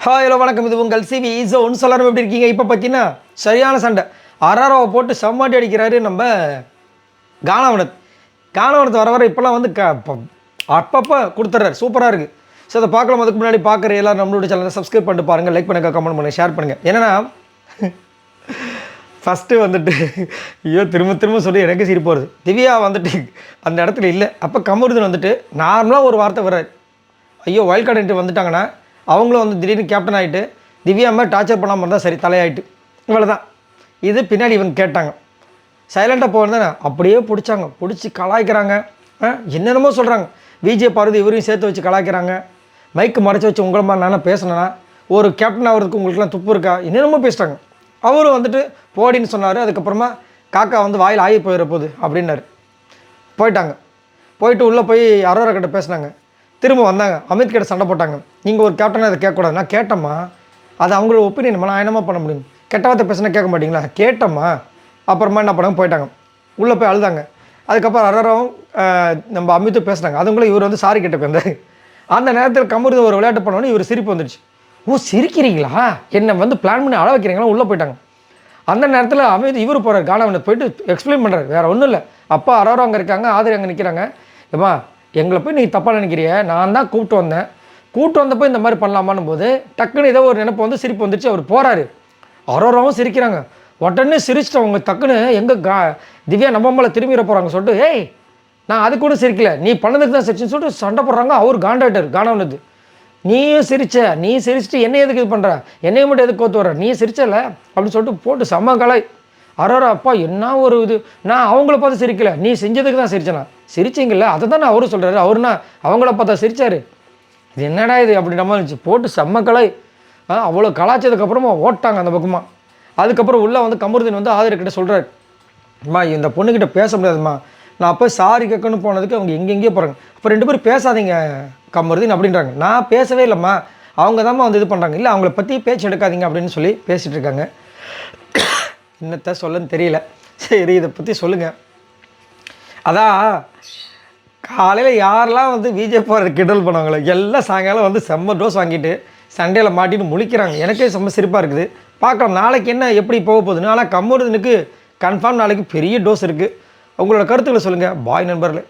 Hello வணக்கம், இது உங்கள் சிவி ஸோன். எல்லாரும் எப்படி இருக்கீங்க? இப்போ பார்த்தீங்கன்னா சரியான சண்டை. அராராவை போட்டு செம்மாட்டி அடிக்கிறாரு நம்ம கானாவனத். கானாவனத் வர இப்போல்லாம் வந்து அப்பப்போ கொடுத்துட்றாரு, சூப்பராக இருக்குது. ஸோ அதை பார்க்கலாம். அதுக்கு முன்னாடி பார்க்குற எல்லோரும் நம்மளோட சேனலை சப்ஸ்கிரைப் பண்ணிட்டு பாருங்கள், லைக் பண்ணுங்கள், கமெண்ட் பண்ணுங்கள், ஷேர் பண்ணுங்கள். என்னென்னா ஃபஸ்ட்டு வந்துட்டு ஐயோ திரும்ப சொல்லி எனக்கு சிரிப்பு வருது. திவ்யா வந்துட்டு அந்த இடத்துல இல்லை. அப்போ கமருதன் வந்துட்டு நார்மலாக ஒரு வார்த்தை வர்றாரு, ஐயோ வைல்ட் கார்டு வந்துட்டாங்கன்னா அவங்களும் வந்து திடீர்னு கேப்டன் ஆகிட்டு திவ்யா மாதிரி டார்ச்சர் பண்ணாமல் இருந்தால் சரி, தலையாயிட்டு இவ்வளோ தான். இது பின்னாடி இவங்க கேட்டாங்க, சைலண்ட்டாக போகிறதானே அப்படியே பிடிச்சாங்க, பிடிச்சி கலாய்க்கிறாங்க, என்னென்னமோ சொல்கிறாங்க. விஜய் பார்வதி இவரையும் சேர்த்து வச்சு கலாய்க்கிறாங்க. மைக்கு மறைச்சி வச்சு உங்களை மாதிரி நானும் பேசினேன்னா ஒரு கேப்டன் ஆகிறதுக்கு உங்களுக்குலாம் துப்பு இருக்கா, என்னென்னமோ பேசிட்டாங்க. அவரும் வந்துட்டு போடின்னு சொன்னார். அதுக்கப்புறமா காக்கா வந்து வாயில் ஆகி போயிட போகுது அப்படின்னாரு. போயிட்டாங்க. போயிட்டு உள்ளே போய் அரோரா கிட்ட பேசினாங்க. திரும்ப வந்தாங்க, அமித் கிட்ட சண்டை போட்டாங்க. நீங்கள் ஒரு கேப்டனாக அதை கேட்கக்கூடாது. நான் கேட்டம்மா, அது அவங்களோட ஒப்பீனியன்மா, நான் என்னமா பண்ண முடியும்? கெட்ட வார்த்தை பேசினா கேட்க மாட்டிங்களா? கேட்டம்மா. அப்புறமா என்ன பண்ணாங்க, போயிட்டாங்க. உள்ளே போய் அழுதாங்க. அதுக்கப்புறம் அரோராவும் நம்ம அமித்தும் பேசுனாங்க. அதுங்களும் இவர் வந்து சாரி கேட்டு வந்தார். அந்த நேரத்தில் கமருது ஒரு விளையாட்டு பண்ணோன்னு இவர் சிரிப்பு வந்துடுச்சு. ஓ சிரிக்கிறீங்களா, என்னை வந்து பிளான் பண்ணி அழ வைக்கிறீங்களா? உள்ளே போயிட்டாங்க. அந்த நேரத்தில் அமித் இவர் போகிறார், கானாவனத் போயிட்டு எக்ஸ்பிளைன் பண்ணுறாரு. வேறு ஒன்றும் இல்லை, அப்பா அரோரா அங்கே இருக்காங்க, ஆதிரி அங்கே நிற்கிறாங்க. ஏம்மா எங்களை போய் நீங்கள் தப்பாக நினைக்கிறிய, நான் தான் கூப்பிட்டு வந்தப்போ இந்த மாதிரி பண்ணலாமான்னு போது டக்குன்னு ஏதோ ஒரு நினைப்பு வந்து சிரிப்பு வந்துச்சு. அவர் போகிறாரு. அரோராவும் சிரிக்கிறாங்க. உடனே சிரிச்சிட்டு அவங்க டக்குன்னு எங்கே திவ்யா நம்ம மேலே திரும்பிட போகிறாங்க சொல்லிட்டு, ஏய் நான் அது கூட சிரிக்கல, நீ பண்ணதுக்கு தான் சிரிச்சுன்னு சொல்லிட்டு சண்டை போடுறாங்க. அவர் காண்டாயிட்டார் கானாவனது. நீயும் நீ சிரிச்சிட்டு என்னை எதுக்கு இது பண்ணுற, என்னையை மட்டும் எதுக்கு கோத்து வர, நீ சிரிச்சல அப்படின்னு சொல்லிட்டு போட்டு செம்ம கலாய். அரோரா அப்பா என்ன ஒரு இது, நான் அவங்கள பார்த்து சிரிக்கல, நீ செஞ்சதுக்கு தான் சிரிச்சேனா. சிரிச்சிங்கல்ல, அதை தான் நான் அவரும் சொல்கிறாரு. அவருனா அவங்கள பார்த்தா சிரிச்சார். இது என்னடா இது அப்படின்ற மாதிரி இருந்துச்சு. போட்டு செம்ம கலாய். அவ்வளோ கலாய்ச்சதுக்கப்புறமா ஓட்டாங்க அந்த பக்கமாக. அதுக்கப்புறம் உள்ளே வந்து கமருதீன் வந்து ஆதிரக்கிட்ட சொல்கிறார், அம்மா இந்த பொண்ணுக்கிட்ட பேச முடியாதும்மா, நான் அப்போ சாரி கேட்கணும்னு போனதுக்கு அவங்க எங்கெங்கேயோ போகிறாங்க, அப்போ 2 பேரும் பேசாதீங்க கமருதீன் அப்படின்றாங்க. நான் பேசவே இல்லைம்மா, அவங்க தான்மா வந்து இது பண்ணுறாங்க, இல்லை அவங்கள பற்றி பேச்சு எடுக்காதீங்க அப்படின்னு சொல்லி பேசிகிட்டு இருக்காங்க. என்னத்தை சொல்லன்னு தெரியல. சரி இதை பற்றி சொல்லுங்கள். அதான் காலையில் யாரெல்லாம் வந்து விஜய் போகிற கிண்டல் பண்ணுவாங்களோ எல்லாம் சாயங்காலம் வந்து செம்ம டோஸ் வாங்கிட்டு சண்டையில் மாட்டின்னு முழிக்கிறாங்க. எனக்கே செம்ம சிரிப்பாக இருக்குது. பார்க்கலாம் நாளைக்கு என்ன எப்படி போக போகுதுன்னு. ஆனால் கமருதனுக்கு கன்ஃபார்ம் நாளைக்கு பெரிய டோஸ் இருக்குது. உங்களோட கருத்துக்களை சொல்லுங்கள். பாய் நண்பர்களே.